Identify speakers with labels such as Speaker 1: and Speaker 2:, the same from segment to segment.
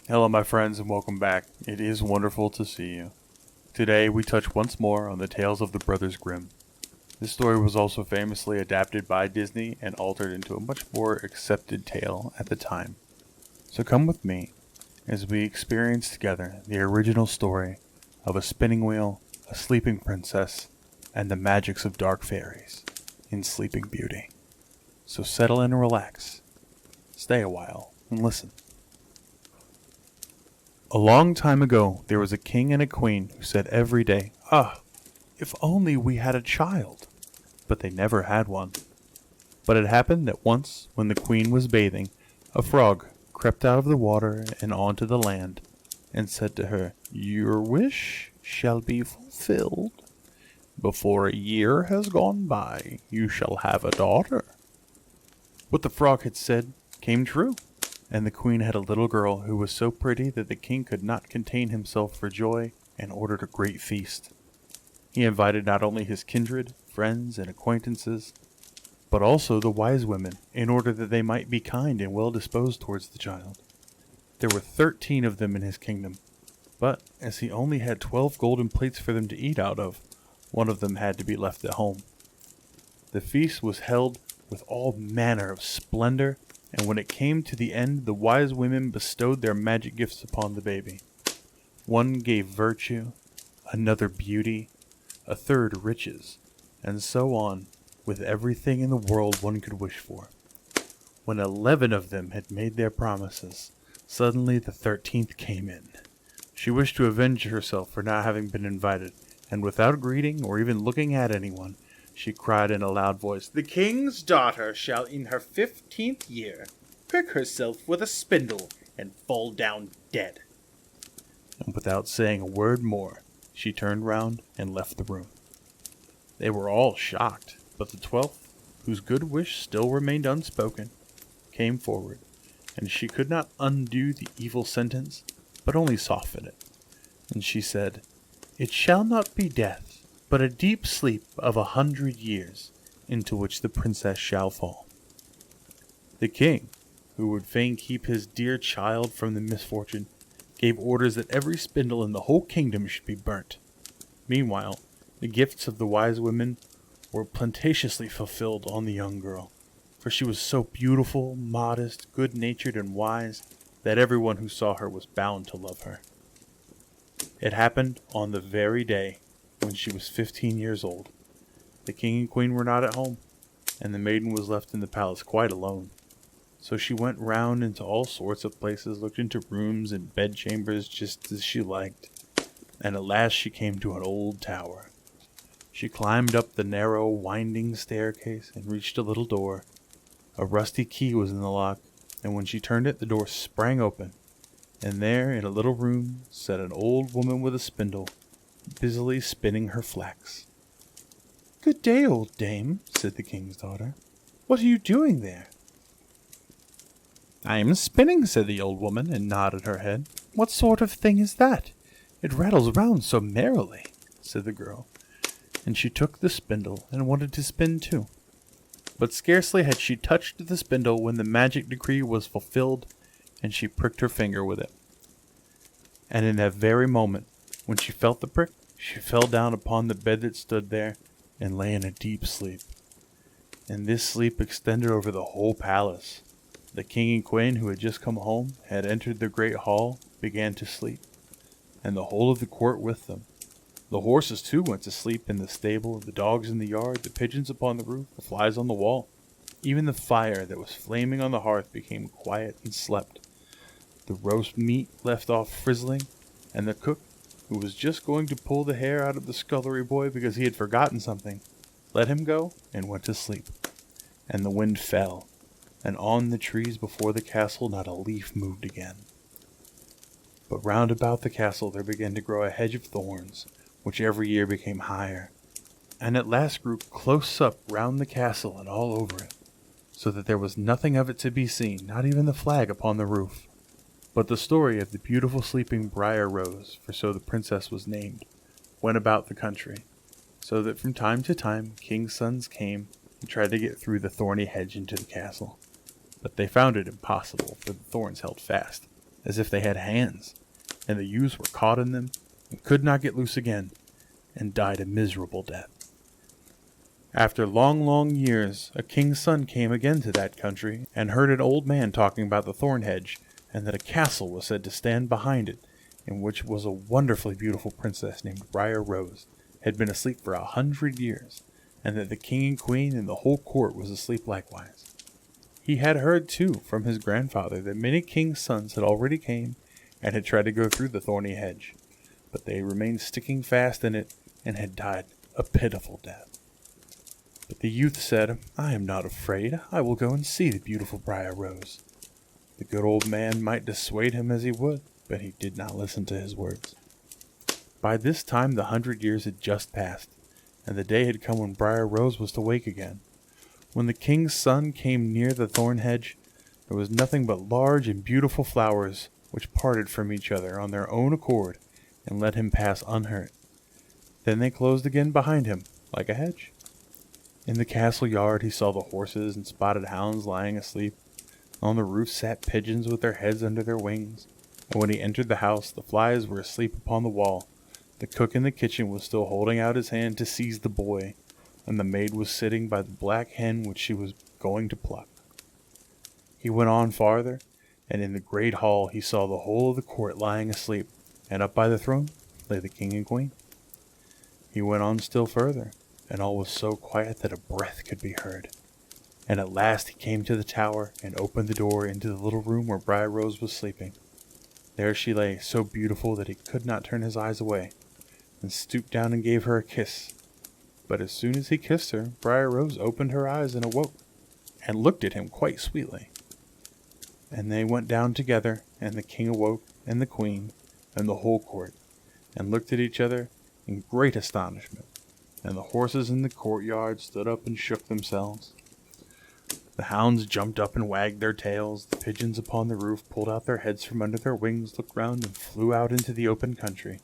Speaker 1: Hello, my friends, and welcome back. It is wonderful to see you. Today, we touch once more on the tales of the Brothers Grimm. This story was also famously adapted by Disney and altered into a much more accepted tale at the time. So come with me as we experience together the original story of a spinning wheel, a sleeping princess, and the magics of dark fairies in Sleeping Beauty. So settle in and relax, stay a while, and listen. A long time ago, there was a king and a queen who said every day, "Ah, if only we had a child." But they never had one. But it happened that once, when the queen was bathing, a frog crept out of the water and onto the land, and said to her, "Your wish shall be fulfilled. Before a year has gone by, you shall have a daughter." What the frog had said came true, and the queen had a little girl who was so pretty that the king could not contain himself for joy and ordered a great feast. He invited not only his kindred, friends, and acquaintances, but also the wise women, in order that they might be kind and well disposed towards the child. There were 13 of them in his kingdom, but as he only had 12 golden plates for them to eat out of, one of them had to be left at home. The feast was held with all manner of splendor, and when it came to the end, the wise women bestowed their magic gifts upon the baby. One gave virtue, another beauty, a third riches, and so on, with everything in the world one could wish for. When 11 of them had made their promises, suddenly the 13th came in. She wished to avenge herself for not having been invited, and without greeting or even looking at anyone, she cried in a loud voice, "The king's daughter shall in her 15th year prick herself with a spindle and fall down dead." And without saying a word more, she turned round and left the room. They were all shocked, but the 12th, whose good wish still remained unspoken, came forward, and she could not undo the evil sentence, but only soften it. And she said, "It shall not be death, but a deep sleep of 100 years, into which the princess shall fall." The king, who would fain keep his dear child from the misfortune, gave orders that every spindle in the whole kingdom should be burnt. Meanwhile, the gifts of the wise women were plenteously fulfilled on the young girl, for she was so beautiful, modest, good-natured, and wise that everyone who saw her was bound to love her. It happened on the very day when she was 15 years old. The king and queen were not at home, and the maiden was left in the palace quite alone. So she went round into all sorts of places, looked into rooms and bedchambers just as she liked, and at last she came to an old tower. She climbed up the narrow, winding staircase and reached a little door. A rusty key was in the lock, and when she turned it, the door sprang open, and there, in a little room, sat an old woman with a spindle, busily spinning her flax. "Good day, old dame," said the king's daughter. "What are you doing there?" "I am spinning," said the old woman, and nodded her head. "What sort of thing is that? It rattles round so merrily," said the girl, and she took the spindle and wanted to spin too. But scarcely had she touched the spindle when the magic decree was fulfilled, and she pricked her finger with it. And in that very moment, when she felt the prick, she fell down upon the bed that stood there, and lay in a deep sleep. And this sleep extended over the whole palace. The king and queen, who had just come home, had entered the great hall, began to sleep, and the whole of the court with them. The horses too went to sleep in the stable, the dogs in the yard, the pigeons upon the roof, the flies on the wall. Even the fire that was flaming on the hearth became quiet and slept. The roast meat left off frizzling, and the cook, who was just going to pull the hair out of the scullery boy because he had forgotten something, let him go and went to sleep. And the wind fell, and on the trees before the castle not a leaf moved again. But round about the castle there began to grow a hedge of thorns, which every year became higher, and at last grew close up round the castle and all over it, so that there was nothing of it to be seen, not even the flag upon the roof. But the story of the beautiful sleeping briar rose, for so the princess was named, went about the country, so that from time to time king's sons came and tried to get through the thorny hedge into the castle. But they found it impossible, for the thorns held fast, as if they had hands, and the youths were caught in them and could not get loose again, and died a miserable death. After long, long years, a king's son came again to that country, and heard an old man talking about the thorn hedge, and that a castle was said to stand behind it, in which was a wonderfully beautiful princess named Briar Rose, had been asleep for 100 years, and that the king and queen and the whole court was asleep likewise. He had heard, too, from his grandfather that many kings' sons had already came and had tried to go through the thorny hedge, but they remained sticking fast in it and had died a pitiful death. But the youth said, "I am not afraid. I will go and see the beautiful Briar Rose." The good old man might dissuade him as he would, but he did not listen to his words. By this time the 100 years had just passed, and the day had come when Briar Rose was to wake again. When the king's son came near the thorn hedge, there was nothing but large and beautiful flowers, which parted from each other on their own accord, and let him pass unhurt. Then they closed again behind him, like a hedge. In the castle yard he saw the horses and spotted hounds lying asleep. On the roof sat pigeons with their heads under their wings, and when he entered the house, the flies were asleep upon the wall. The cook in the kitchen was still holding out his hand to seize the boy, and the maid was sitting by the black hen which she was going to pluck. He went on farther, and in the great hall he saw the whole of the court lying asleep, and up by the throne lay the king and queen. He went on still further, and all was so quiet that a breath could be heard. And at last he came to the tower and opened the door into the little room where Briar Rose was sleeping. There she lay, so beautiful that he could not turn his eyes away, and stooped down and gave her a kiss. But as soon as he kissed her, Briar Rose opened her eyes and awoke, and looked at him quite sweetly. And they went down together, and the king awoke, and the queen, and the whole court, and looked at each other in great astonishment, and the horses in the courtyard stood up and shook themselves. The hounds jumped up and wagged their tails, the pigeons upon the roof pulled out their heads from under their wings, looked round, and flew out into the open country.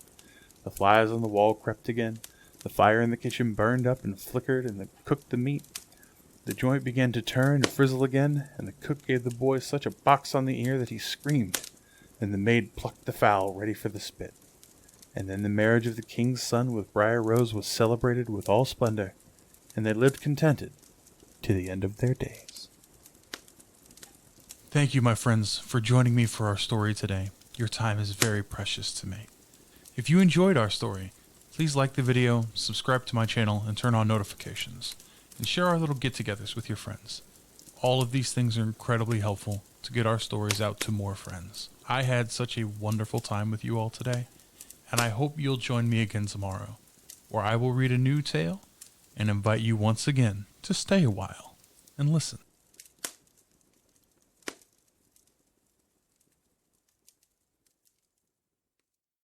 Speaker 1: The flies on the wall crept again, the fire in the kitchen burned up and flickered, and cooked the meat. The joint began to turn and frizzle again, and the cook gave the boy such a box on the ear that he screamed, and the maid plucked the fowl ready for the spit. And then the marriage of the king's son with Briar Rose was celebrated with all splendor, and they lived contented to the end of their days. Thank you, my friends, for joining me for our story today. Your time is very precious to me. If you enjoyed our story, please like the video, subscribe to my channel, and turn on notifications, and share our little get-togethers with your friends. All of these things are incredibly helpful to get our stories out to more friends. I had such a wonderful time with you all today, and I hope you'll join me again tomorrow, where I will read a new tale and invite you once again to stay a while and listen.